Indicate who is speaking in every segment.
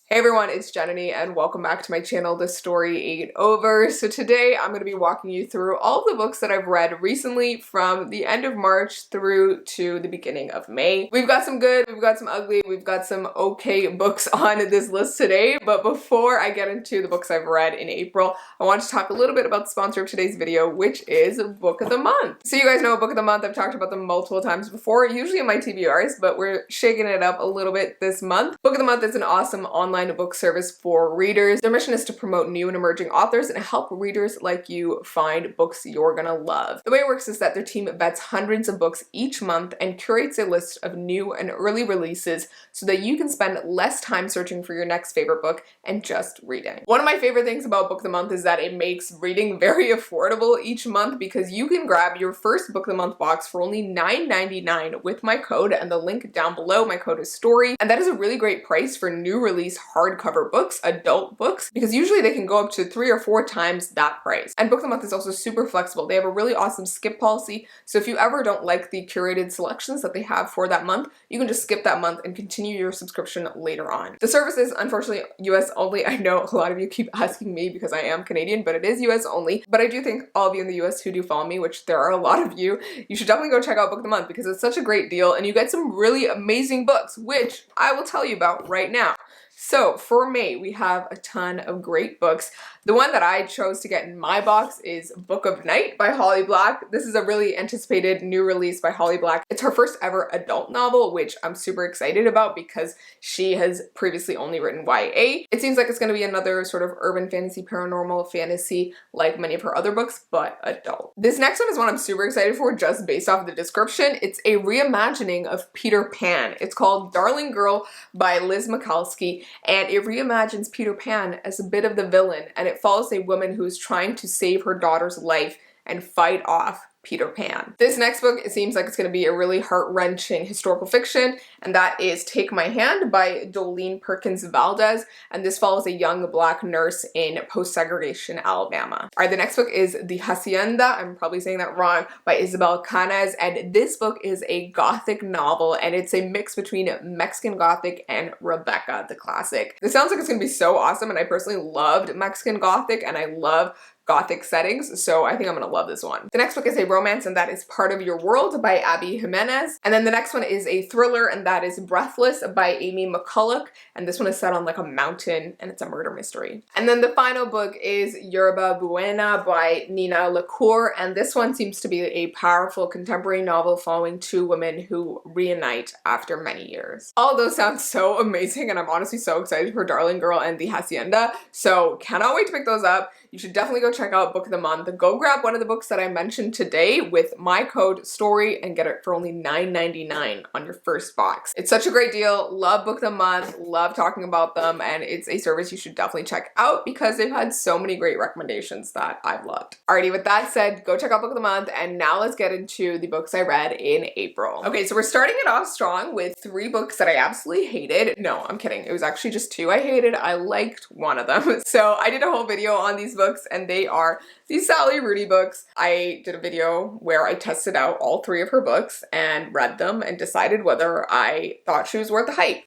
Speaker 1: Hey everyone, it's Jananie and welcome back to my channel, The Story Ain't Over. So today I'm going to be walking you through all the books that I've read recently from the end of March through to the beginning of May. We've got some good, we've got some ugly, we've got some okay books on this list today, but before I get into the books I've read in April, I want to talk a little bit about the sponsor of today's video, which is Book of the Month. So you guys know Book of the Month, I've talked about them multiple times before, usually in my TBRs, but we're shaking it up a little bit this month. Book of the Month is an awesome online book service for readers. Their mission is to promote new and emerging authors and help readers like you find books you're gonna love. The way it works is that their team vets hundreds of books each month and curates a list of new and early releases so that you can spend less time searching for your next favorite book and just reading. One of my favorite things about Book of the Month is that it makes reading very affordable each month because you can grab your first Book of the Month box for only $9.99 with my code, and the link down below, my code is STORY, and that is a really great price for new release hardcover books, adult books, because usually they can go up to 3 or 4 times that price. And Book of the Month is also super flexible. They have a really awesome skip policy, so if you ever don't like the curated selections that they have for that month, you can just skip that month and continue your subscription later on. The service is unfortunately US only. I know a lot of you keep asking me because I am Canadian, but it is US only. But I do think all of you in the US who do follow me, which there are a lot of you, you should definitely go check out Book of the Month because it's such a great deal and you get some really amazing books, which I will tell you about right now. So for May, we have a ton of great books. The one that I chose to get in my box is Book of Night by Holly Black. This is a really anticipated new release by Holly Black. It's her first ever adult novel, which I'm super excited about because she has previously only written YA. It seems like it's going to be another sort of urban fantasy, paranormal fantasy like many of her other books, but adult. This next one is one I'm super excited for just based off of the description. It's a reimagining of Peter Pan. It's called Darling Girl by Liz Mikulski, and it reimagines Peter Pan as a bit of the villain, and it follows a woman who is trying to save her daughter's life and fight off Peter Pan. This next book, it seems like it's going to be a really heart-wrenching historical fiction, and that is Take My Hand by Dolene Perkins Valdez, and this follows a young Black nurse in post-segregation Alabama. All right, the next book is The Hacienda, I'm probably saying that wrong, by Isabel Canas, and this book is a gothic novel, and it's a mix between Mexican Gothic and Rebecca the Classic. This sounds like it's going to be so awesome, and I personally loved Mexican Gothic, and I love Gothic settings, so I think I'm gonna love this one. The next book is a romance, and that is Part of Your World by Abby Jimenez. And then the next one is a thriller, and that is Breathless by Amy McCulloch. And this one is set on like a mountain, and it's a murder mystery. And then the final book is Yerba Buena by Nina LaCour, and this one seems to be a powerful contemporary novel following 2 women who reunite after many years. All of those sound so amazing, and I'm honestly so excited for Darling Girl and The Hacienda, so cannot wait to pick those up. You should definitely go check out Book of the Month. Go grab one of the books that I mentioned today with my code STORY and get it for only $9.99 on your first box. It's such a great deal. Love Book of the Month, love talking about them, and it's a service you should definitely check out because they've had so many great recommendations that I've loved. Alrighty, with that said, go check out Book of the Month, and now let's get into the books I read in April. Okay, so we're starting it off strong with 3 books that I absolutely hated. No, I'm kidding. It was actually just 2 I hated. I liked one of them. So I did a whole video on these books, and they are these Sally Rooney books. I did a video where I tested out all 3 of her books and read them and decided whether I thought she was worth the hype.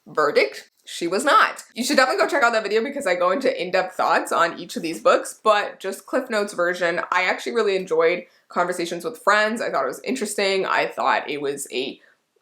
Speaker 1: Verdict: she was not. You should definitely go check out that video because I go into in-depth thoughts on each of these books, but just Cliff Notes version, I actually really enjoyed Conversations with Friends. I thought it was interesting. I thought it was a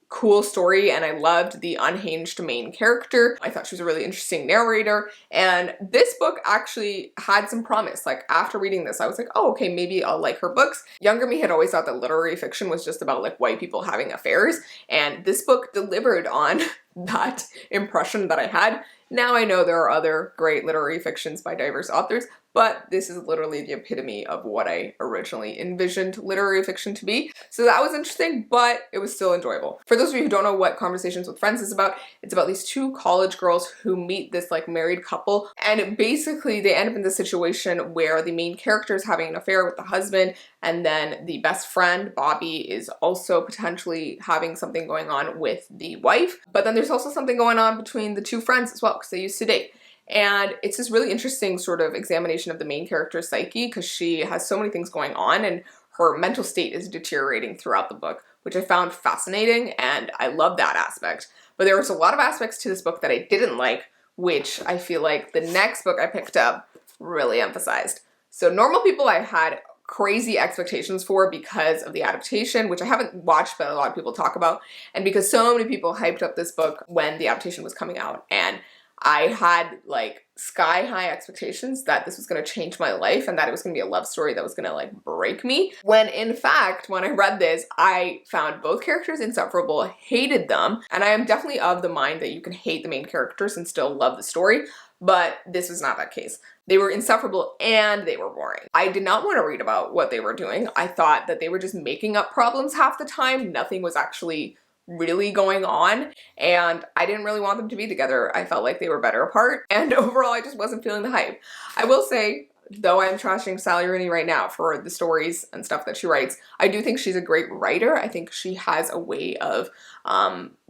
Speaker 1: cool story, and I loved the unhinged main character. I thought she was a really interesting narrator, and this book actually had some promise. Like after reading this, I was like, oh, okay, maybe I'll like her books. Younger me had always thought that literary fiction was just about like white people having affairs, and this book delivered on that impression that I had. Now I know there are other great literary fictions by diverse authors, but this is literally the epitome of what I originally envisioned literary fiction to be. So that was interesting, but it was still enjoyable. For those of you who don't know what Conversations with Friends is about, it's about these 2 college girls who meet this like married couple, and basically they end up in this situation where the main character is having an affair with the husband, and then the best friend, Bobby, is also potentially having something going on with the wife. But then there's also something going on between the 2 friends as well, because they used to date. And it's this really interesting sort of examination of the main character's psyche because she has so many things going on and her mental state is deteriorating throughout the book, which I found fascinating, and I love that aspect. But there was a lot of aspects to this book that I didn't like, which I feel like the next book I picked up really emphasized. So Normal People I had crazy expectations for because of the adaptation, which I haven't watched but a lot of people talk about, and because so many people hyped up this book when the adaptation was coming out, and I had like sky high expectations that this was going to change my life and that it was going to be a love story that was going to like break me. When in fact, when I read this, I found both characters insufferable, hated them, and I am definitely of the mind that you can hate the main characters and still love the story, but this was not that case. They were insufferable and they were boring. I did not want to read about what they were doing. I thought that they were just making up problems half the time. Nothing was actually really going on, and I didn't really want them to be together. I felt like they were better apart, and overall I just wasn't feeling the hype. I will say, though I'm trashing Sally Rooney right now for the stories and stuff that she writes, I do think she's a great writer. I think she has a way of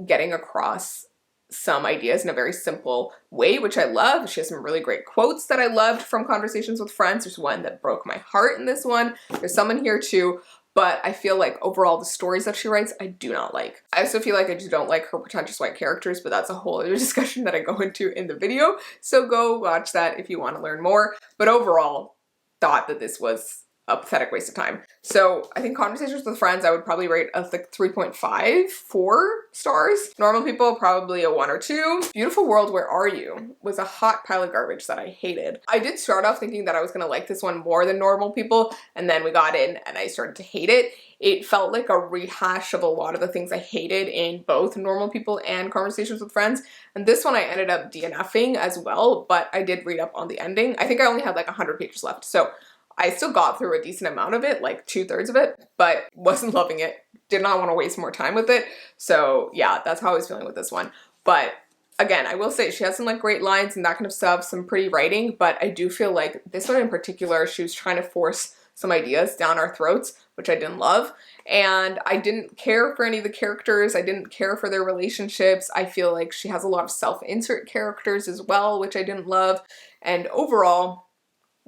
Speaker 1: getting across some ideas in a very simple way, which I love. She has some really great quotes that I loved from Conversations with Friends. There's one that broke my heart in this one. There's some in here too. But I feel like overall the stories that she writes, I do not like. I also feel like I just don't like her pretentious white characters, but that's a whole other discussion that I go into in the video. So go watch that if you want to learn more. But overall, thought that this was a pathetic waste of time. So I think Conversations with Friends, I would probably rate a like 3.5, 4 stars. Normal People, probably a 1 or 2. Beautiful World, Where Are You? Was a hot pile of garbage that I hated. I did start off thinking that I was gonna like this one more than Normal People, and then we got in and I started to hate it. It felt like a rehash of a lot of the things I hated in both Normal People and Conversations with Friends. And this one I ended up DNFing as well, but I did read up on the ending. I think I only had like 100 pages left, so I still got through a decent amount of it, like 2/3 of it, but wasn't loving it. Did not want to waste more time with it. So yeah, that's how I was feeling with this one. But again, I will say she has some like great lines and that kind of stuff, some pretty writing, but I do feel like this one in particular, she was trying to force some ideas down our throats, which I didn't love. And I didn't care for any of the characters. I didn't care for their relationships. I feel like she has a lot of self-insert characters as well, which I didn't love. And overall,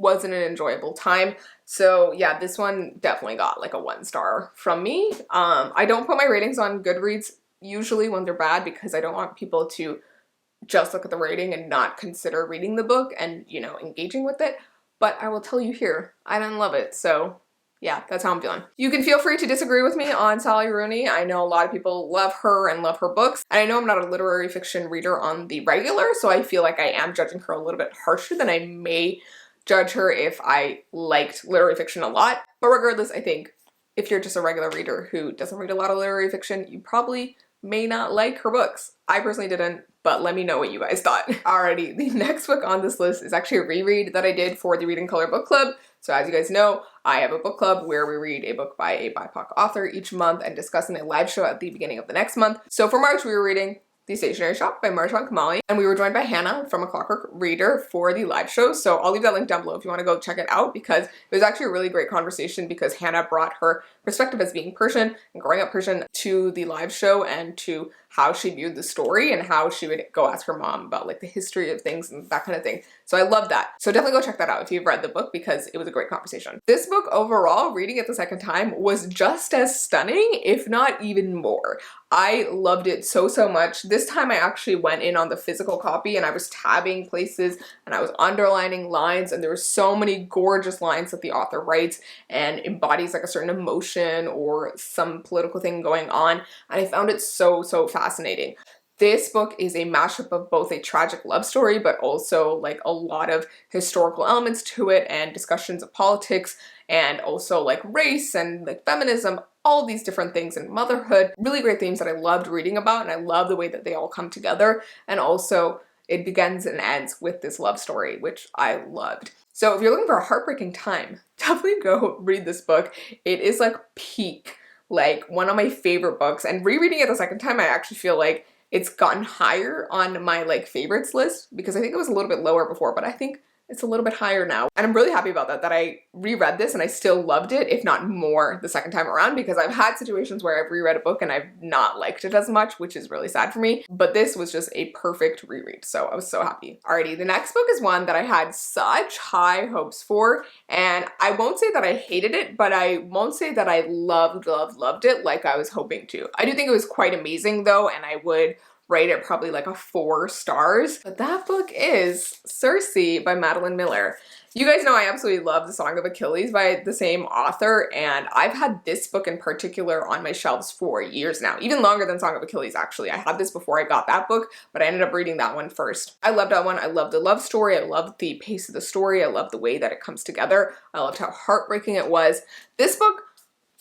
Speaker 1: wasn't an enjoyable time. So yeah, this one definitely got like a 1 star from me. I don't put my ratings on Goodreads usually when they're bad because I don't want people to just look at the rating and not consider reading the book and, you know, engaging with it. But I will tell you here, I didn't love it. So yeah, that's how I'm feeling. You can feel free to disagree with me on Sally Rooney. I know a lot of people love her and love her books. And I know I'm not a literary fiction reader on the regular, so I feel like I am judging her a little bit harsher than I may judge her if I liked literary fiction a lot. But regardless, I think if you're just a regular reader who doesn't read a lot of literary fiction, you probably may not like her books. I personally didn't, but let me know what you guys thought. Alrighty, the next book on this list is actually a reread that I did for the Read in Color book club. So as you guys know, I have a book club where we read a book by a BIPOC author each month and discuss in a live show at the beginning of the next month. So for March, we were reading The Stationery Shop by Marjwan Kamali, and we were joined by Hannah from A Clockwork Reader for the live show. So I'll leave that link down below if you want to go check it out, because it was actually a really great conversation because Hannah brought her perspective as being Persian and growing up Persian to the live show and to how she viewed the story and how she would go ask her mom about like the history of things and that kind of thing. So I love that. So definitely go check that out if you've read the book because it was a great conversation. This book overall, reading it the second time, was just as stunning, if not even more. I loved it so much. This time I actually went in on the physical copy and I was tabbing places and I was underlining lines, and there were so many gorgeous lines that the author writes and embodies like a certain emotion or some political thing going on. And I found it so fascinating. This book is a mashup of both a tragic love story, but also like a lot of historical elements to it and discussions of politics and also like race and like feminism, all these different things, and motherhood. Really great themes that I loved reading about, and I love the way that they all come together. And also it begins and ends with this love story, which I loved. So if you're looking for a heartbreaking time, definitely go read this book. It is like peak, like one of my favorite books, and rereading it the second time, I actually feel like it's gotten higher on my like favorites list because I think it was a little bit lower before, but I think it's a little bit higher now. And I'm really happy about that I reread this and I still loved it, if not more, the second time around, because I've had situations where I've reread a book and I've not liked it as much, which is really sad for me. But this was just a perfect reread, so I was so happy. Alrighty, the next book is one that I had such high hopes for, and I won't say that I hated it, but I won't say that I loved it like I was hoping to. I do think it was quite amazing though, and I would rate it probably like a 4 stars. But that book is Circe by Madeline Miller. You guys know I absolutely love The Song of Achilles by the same author, and I've had this book in particular on my shelves for years now, even longer than Song of Achilles actually. I had this before I got that book, but I ended up reading that one first. I loved that one. I loved the love story. I loved the pace of the story. I loved the way that it comes together. I loved how heartbreaking it was. This book,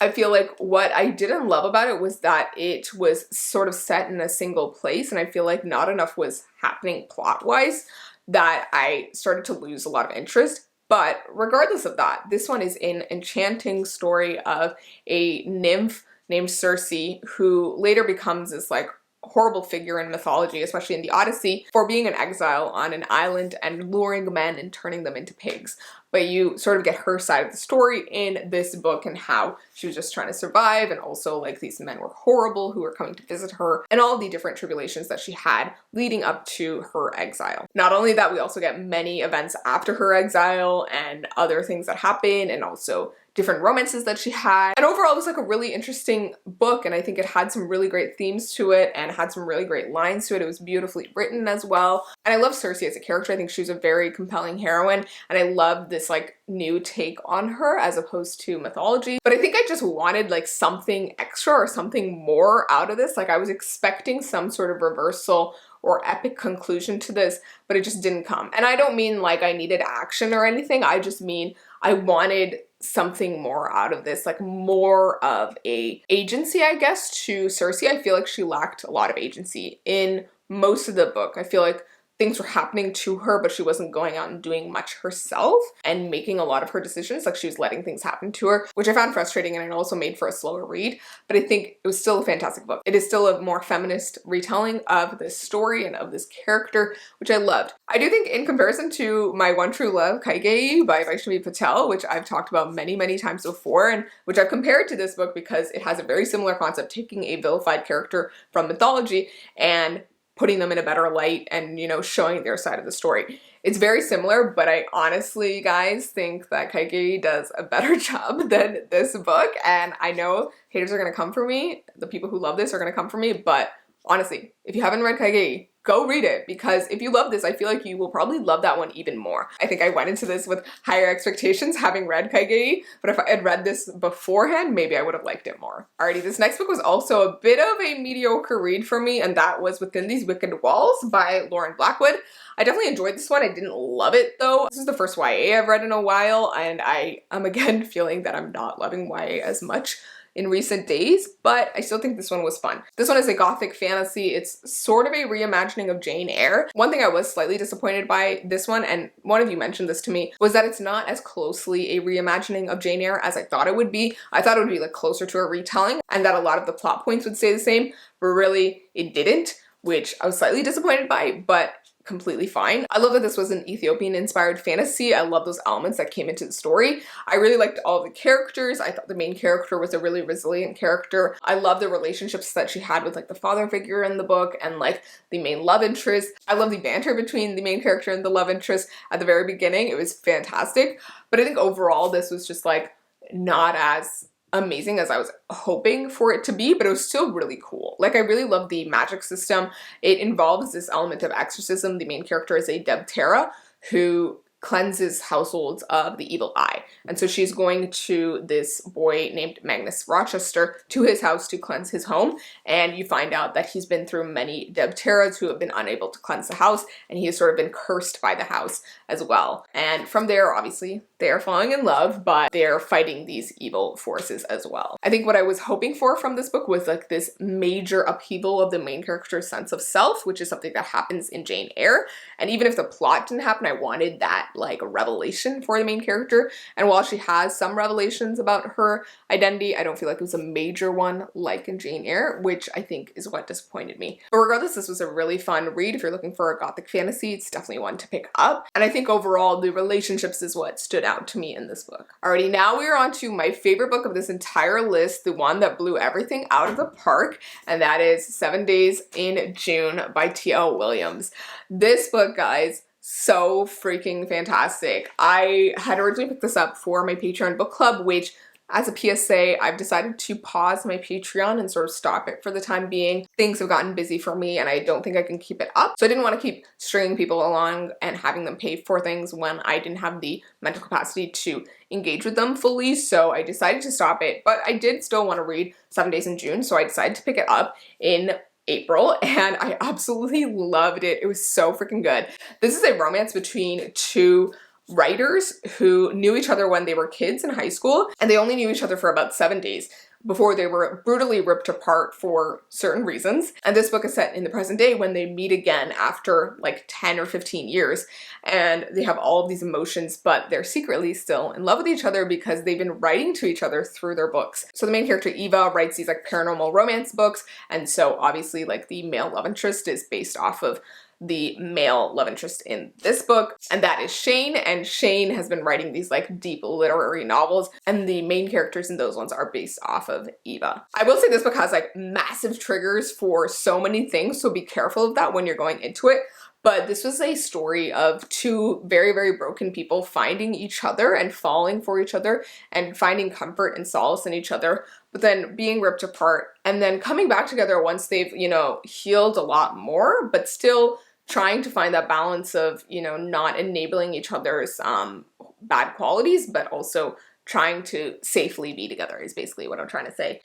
Speaker 1: I feel like what I didn't love about it was that it was sort of set in a single place, and I feel like not enough was happening plot-wise that I started to lose a lot of interest. But regardless of that, this one is an enchanting story of a nymph named Circe who later becomes this like horrible figure in mythology, especially in the Odyssey, for being in exile on an island and luring men and turning them into pigs. But you sort of get her side of the story in this book and how she was just trying to survive, and also like these men were horrible who were coming to visit her, and all the different tribulations that she had leading up to her exile. Not only that, we also get many events after her exile and other things that happen, and also different romances that she had. And overall, it was like a really interesting book, and I think it had some really great themes to it and had some really great lines to it. It was beautifully written as well. And I love Circe as a character. I think she was a very compelling heroine, and I love this like new take on her as opposed to mythology. But I think I just wanted like something extra or something more out of this. Like I was expecting some sort of reversal or epic conclusion to this, but it just didn't come. And I don't mean like I needed action or anything. I just mean I wanted something more out of this, like more of a agency, I guess, to Circe. I feel like she lacked a lot of agency in most of the book. I feel like things were happening to her, but she wasn't going out and doing much herself and making a lot of her decisions. Like she was letting things happen to her, which I found frustrating, and it also made for a slower read. But I think it was still a fantastic book. It is still a more feminist retelling of this story and of this character, which I loved. I do think in comparison to my one true love, Kaigei by Vaishnavi Patel, which I've talked about many, many times before, and which I've compared to this book because it has a very similar concept, taking a vilified character from mythology and putting them in a better light and, you know, showing their side of the story. It's very similar, but I honestly, guys, think that Kaigei does a better job than this book. And I know haters are gonna come for me. The people who love this are gonna come for me, but honestly, if you haven't read Kaigei, go read it, because if you love this, I feel like you will probably love that one even more. I think I went into this with higher expectations having read Kaigei, but if I had read this beforehand, maybe I would have liked it more. Alrighty, this next book was also a bit of a mediocre read for me, and that was Within These Wicked Walls by Lauren Blackwood. I definitely enjoyed this one. I didn't love it though. This is the first YA I've read in a while, and I am again feeling that I'm not loving YA as much in recent days, but I still think this one was fun. This one is a gothic fantasy. It's sort of a reimagining of Jane Eyre. One thing I was slightly disappointed by this one, and one of you mentioned this to me, was that it's not as closely a reimagining of Jane Eyre as I thought it would be. I thought it would be like closer to a retelling and that a lot of the plot points would stay the same, but really it didn't, which I was slightly disappointed by, but completely fine. I love that this was an Ethiopian inspired fantasy. I love those elements that came into the story. I really liked all the characters. I thought the main character was a really resilient character. I love the relationships that she had with like the father figure in the book and like the main love interest. I love the banter between the main character and the love interest at the very beginning. It was fantastic. But I think overall this was just like not as amazing as I was hoping for it to be, but it was still really cool. Like I really love the magic system. It involves this element of exorcism. The main character is a Debtera who cleanses households of the evil eye. And so she's going to this boy named Magnus Rochester to his house to cleanse his home. And you find out that he's been through many Debteras who have been unable to cleanse the house, and he has sort of been cursed by the house as well. And from there, obviously, they are falling in love, but they're fighting these evil forces as well. I think what I was hoping for from this book was like this major upheaval of the main character's sense of self, which is something that happens in Jane Eyre. And even if the plot didn't happen, I wanted that like revelation for the main character. And while she has some revelations about her identity, I don't feel like it was a major one like in Jane Eyre, which I think is what disappointed me. But regardless, this was a really fun read. If you're looking for a gothic fantasy, it's definitely one to pick up. And I think overall the relationships is what stood out to me in this book. Alrighty, now we are on to my favorite book of this entire list, the one that blew everything out of the park, and that is 7 Days in June by T.L. Williams. This book, guys, so freaking fantastic. I had originally picked this up for my Patreon book club, which As a PSA, I've decided to pause my Patreon and sort of stop it for the time being. Things have gotten busy for me and I don't think I can keep it up. So I didn't want to keep stringing people along and having them pay for things when I didn't have the mental capacity to engage with them fully. So I decided to stop it, but I did still want to read 7 Days in June. So I decided to pick it up in April and I absolutely loved it. It was so freaking good. This is a romance between two writers who knew each other when they were kids in high school, and they only knew each other for about 7 days before they were brutally ripped apart for certain reasons. And this book is set in the present day when they meet again after like 10 or 15 years, and they have all of these emotions, but they're secretly still in love with each other because they've been writing to each other through their books. So the main character Eva writes these like paranormal romance books, and so obviously like the male love interest is based off of the male love interest in this book, and that is Shane. And Shane has been writing these like deep literary novels, and the main characters in those ones are based off of Eva. I will say this book has like massive triggers for so many things, so be careful of that when you're going into it. But this was a story of two very, very broken people finding each other and falling for each other and finding comfort and solace in each other, but then being ripped apart and then coming back together once they've, you know, healed a lot more, but still trying to find that balance of, you know, not enabling each other's bad qualities, but also trying to safely be together is basically what I'm trying to say.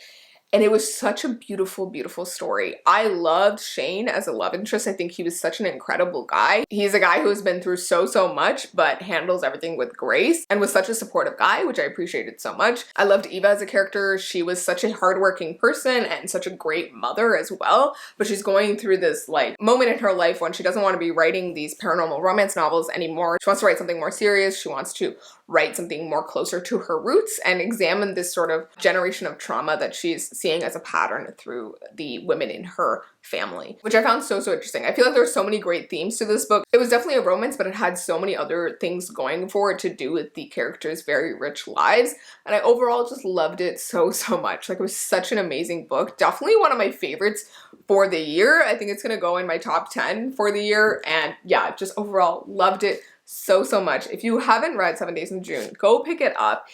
Speaker 1: And it was such a beautiful, beautiful story. I loved Shane as a love interest. I think he was such an incredible guy. He's a guy who has been through so much, but handles everything with grace and was such a supportive guy, which I appreciated so much. I loved Eva as a character. She was such a hardworking person and such a great mother as well. But she's going through this like moment in her life when she doesn't want to be writing these paranormal romance novels anymore. She wants to write something more serious. She wants to write something more closer to her roots and examine this sort of generation of trauma that she's seeing as a pattern through the women in her family, which I found so interesting. I feel like there's so many great themes to this book. It was definitely a romance, but it had so many other things going for it to do with the characters' very rich lives, and I overall just loved it so much. Like, it was such an amazing book. Definitely one of my favorites for the year. I think it's gonna go in my top 10 for the year, and yeah, just overall loved it so much. If you haven't read 7 Days in June, go pick it up.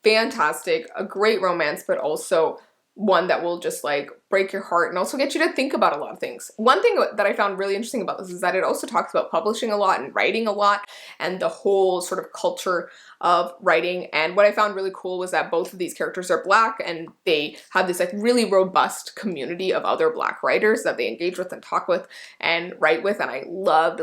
Speaker 1: Fantastic, a great romance, but also one that will just like break your heart and also get you to think about a lot of things. One thing that I found really interesting about this is that it also talks about publishing a lot and writing a lot and the whole sort of culture of writing. And what I found really cool was that both of these characters are Black, and they have this like really robust community of other Black writers that they engage with and talk with and write with, and I loved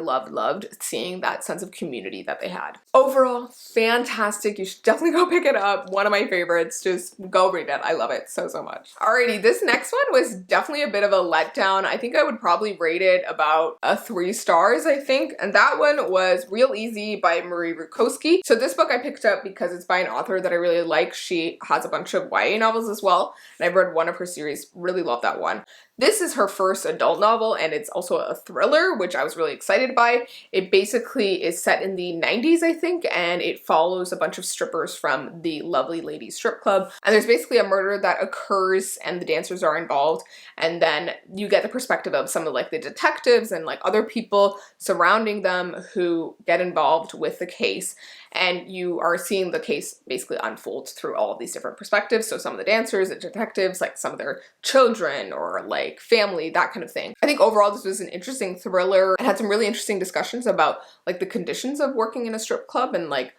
Speaker 1: seeing that sense of community that they had. Overall, fantastic. You should definitely go pick it up. One of my favorites. Just go read it. I love it so much. Alrighty, this next one was definitely a bit of a letdown. I think I would probably rate it about 3 stars, I think. And that one was Real Easy by Marie Rukowski. So this book I picked up because it's by an author that I really like. She has a bunch of YA novels as well, and I've read one of her series. Really love that one. This is her first adult novel, and it's also a thriller, which I was really excited by. It basically is set in the 90s, I think, and it follows a bunch of strippers from the Lovely Ladies strip club. And there's basically a murder that occurs and the dancers are involved, and then you get the perspective of some of like the detectives and like other people surrounding them who get involved with the case. And you are seeing the case basically unfold through all of these different perspectives. So some of the dancers, the detectives, like some of their children or like family, that kind of thing. I think overall this was an interesting thriller. It had some really interesting discussions about like the conditions of working in a strip club and like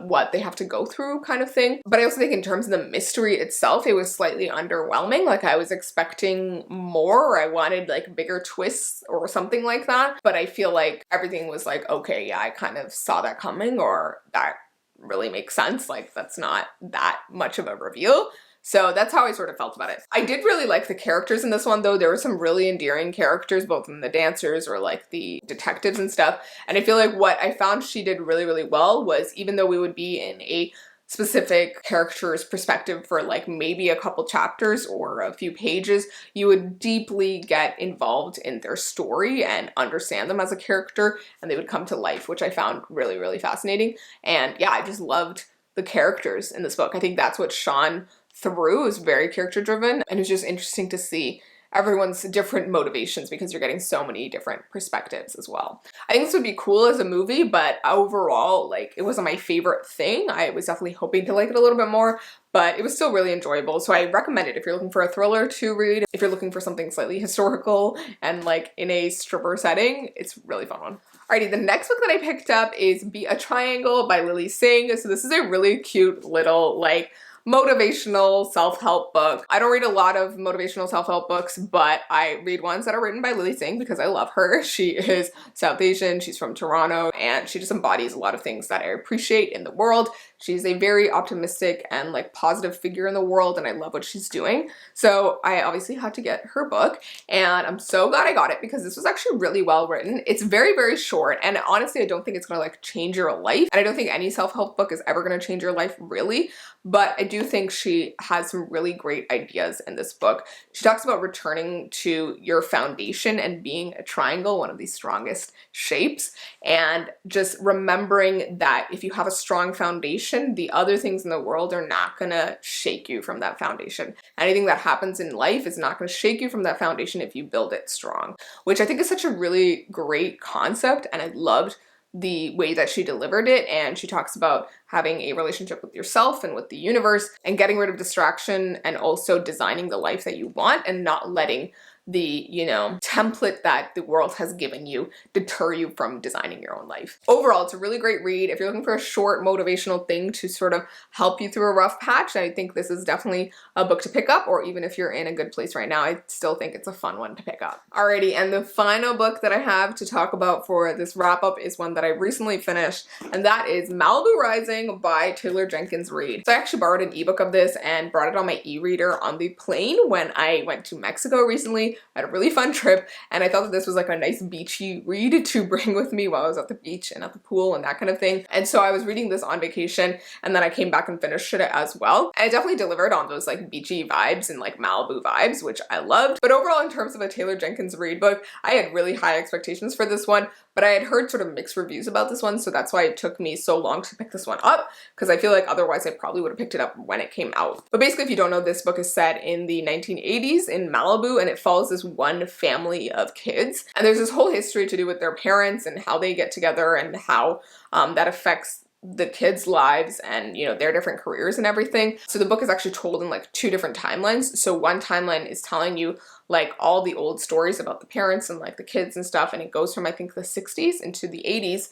Speaker 1: what they have to go through kind of thing. But I also think in terms of the mystery itself, it was slightly underwhelming. Like, I was expecting more, or I wanted like bigger twists or something like that. But I feel like everything was like, okay, yeah, I kind of saw that coming, or that really makes sense. Like, that's not that much of a reveal. So that's how I sort of felt about it. I did really like the characters in this one, though. There were some really endearing characters, both in the dancers or like the detectives and stuff. And I feel like what I found she did really well was, even though we would be in a specific character's perspective for like maybe a couple chapters or a few pages, you would deeply get involved in their story and understand them as a character, and they would come to life, which I found really fascinating. And yeah, I just loved the characters in this book. I think that's what shone through. It was very character driven, and it was just interesting to see everyone's different motivations because you're getting so many different perspectives as well. I think this would be cool as a movie, but overall, like, it wasn't my favorite thing. I was definitely hoping to like it a little bit more, but it was still really enjoyable. So I recommend it if you're looking for a thriller to read, if you're looking for something slightly historical and like in a stripper setting. It's a really fun one. Alrighty, the next book that I picked up is Be a Triangle by Lily Singh. So this is a really cute little like motivational self-help book. I don't read a lot of motivational self-help books, but I read ones that are written by Lily Singh because I love her. She is South Asian, she's from Toronto, and she just embodies a lot of things that I appreciate in the world. She's a very optimistic and like positive figure in the world, and I love what she's doing. So I obviously had to get her book, and I'm so glad I got it because this was actually really well written. It's very, very short, and honestly, I don't think it's gonna like change your life. And I don't think any self-help book is ever gonna change your life, really. But I do think she has some really great ideas in this book. She talks about returning to your foundation and being a triangle, one of the strongest shapes, and just remembering that if you have a strong foundation, the other things in the world are not gonna shake you from that foundation. Anything that happens in life is not gonna shake you from that foundation if you build it strong, which I think is such a really great concept, and I loved the way that she delivered it. And she talks about having a relationship with yourself and with the universe and getting rid of distraction and also designing the life that you want and not letting the, you know, template that the world has given you deter you from designing your own life. Overall, it's a really great read. If you're looking for a short motivational thing to sort of help you through a rough patch, I think this is definitely a book to pick up, or even if you're in a good place right now, I still think it's a fun one to pick up. Alrighty, and the final book that I have to talk about for this wrap up is one that I recently finished, and that is Malibu Rising by Taylor Jenkins Reid. So I actually borrowed an ebook of this and brought it on my e-reader on the plane when I went to Mexico recently. I had a really fun trip, and I thought that this was like a nice beachy read to bring with me while I was at the beach and at the pool and that kind of thing. And so I was reading this on vacation, and then I came back and finished it as well. And it definitely delivered on those like beachy vibes and like Malibu vibes, which I loved. But overall, in terms of a Taylor Jenkins Reid book, I had really high expectations for this one, but I had heard sort of mixed reviews about this one, so that's why it took me so long to pick this one up, because I feel like otherwise I probably would have picked it up when it came out. But basically, if you don't know, this book is set in the 1980s in Malibu, and it follows this one family of kids. And there's this whole history to do with their parents and how they get together and how that affects the kids' lives and, you know, their different careers and everything. So the book is actually told in like two different timelines. So one timeline is telling you like all the old stories about the parents and like the kids and stuff, and it goes from I think the 60s into the 80s.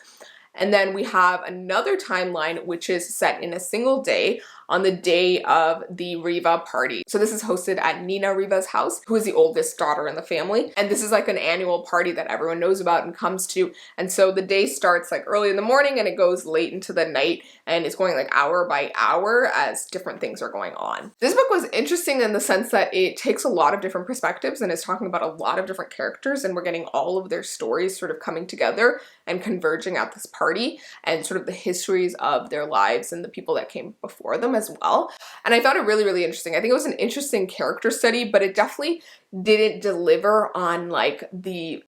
Speaker 1: And then we have another timeline which is set in a single day on the day of the Riva party. So this is hosted at Nina Riva's house, who is the oldest daughter in the family. And this is like an annual party that everyone knows about and comes to. And so the day starts like early in the morning and it goes late into the night, and it's going like hour by hour as different things are going on. This book was interesting in the sense that it takes a lot of different perspectives and is talking about a lot of different characters, and we're getting all of their stories sort of coming together and converging at this party, and sort of the histories of their lives and the people that came before them as well. And I found it really, really interesting. I think it was an interesting character study, but it definitely didn't deliver on like the,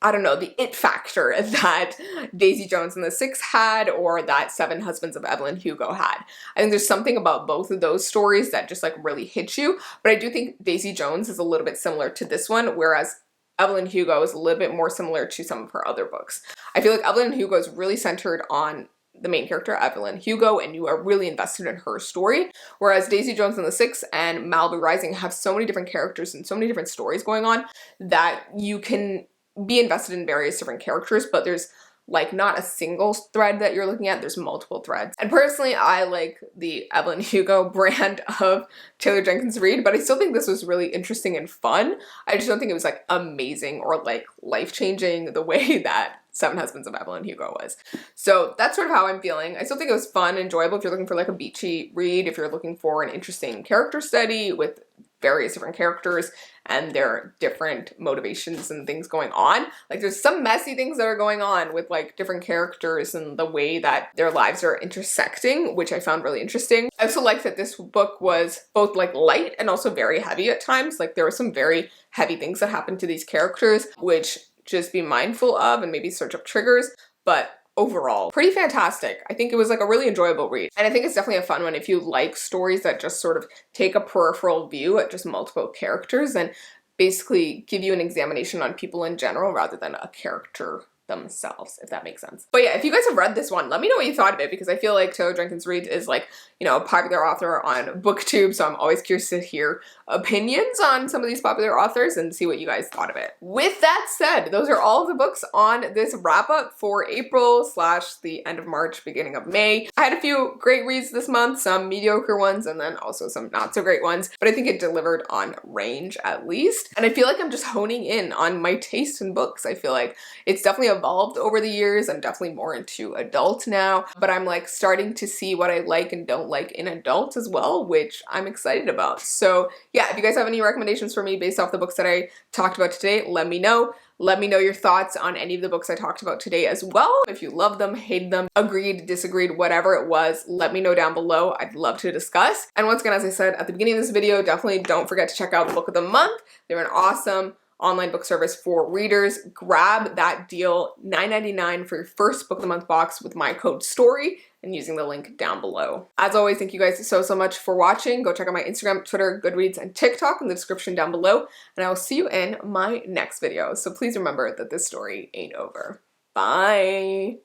Speaker 1: I don't know, the it factor that Daisy Jones and the Six had, or that Seven Husbands of Evelyn Hugo had. I think there's something about both of those stories that just like really hit you, but I do think Daisy Jones is a little bit similar to this one, whereas Evelyn Hugo is a little bit more similar to some of her other books. I feel like Evelyn Hugo is really centered on the main character, Evelyn Hugo, and you are really invested in her story, whereas Daisy Jones and the Six and Malibu Rising have so many different characters and so many different stories going on that you can be invested in various different characters, but there's like not a single thread that you're looking at, there's multiple threads. And personally, I like the Evelyn Hugo brand of Taylor Jenkins Reid, but I still think this was really interesting and fun. I just don't think it was like amazing or like life-changing the way that Seven Husbands of Evelyn Hugo was. So that's sort of how I'm feeling. I still think it was fun, enjoyable if you're looking for like a beachy read, if you're looking for an interesting character study with various different characters and their different motivations and things going on. Like there's some messy things that are going on with like different characters and the way that their lives are intersecting, which I found really interesting. I also like that this book was both like light and also very heavy at times. Like there were some very heavy things that happened to these characters, which just be mindful of and maybe search up triggers, but overall, pretty fantastic. I think it was like a really enjoyable read. And I think it's definitely a fun one if you like stories that just sort of take a peripheral view at just multiple characters and basically give you an examination on people in general rather than a character themselves, if that makes sense. But yeah, if you guys have read this one, let me know what you thought of it, because I feel like Taylor Jenkins Reid is like, you know, a popular author on BookTube, so I'm always curious to hear opinions on some of these popular authors and see what you guys thought of it. With that said, those are all of the books on this wrap up for April / the end of March, beginning of May. I had a few great reads this month, some mediocre ones, and then also some not so great ones, but I think it delivered on range at least. And I feel like I'm just honing in on my taste in books. I feel like it's definitely evolved over the years. I'm definitely more into adult now, but I'm like starting to see what I like and don't like in adult as well, which I'm excited about. So yeah, if you guys have any recommendations for me based off the books that I talked about today, let me know. Let me know your thoughts on any of the books I talked about today as well. If you loved them, hated them, agreed, disagreed, whatever it was, let me know down below. I'd love to discuss. And once again, as I said at the beginning of this video, definitely don't forget to check out the book of the month. They're an awesome online book service for readers. Grab that deal, $9.99 for your first book of the month box with my code STORY and using the link down below. As always, thank you guys so much for watching. Go check out my Instagram, Twitter, Goodreads, and TikTok in the description down below, and I will see you in my next video. So please remember that this story ain't over. Bye.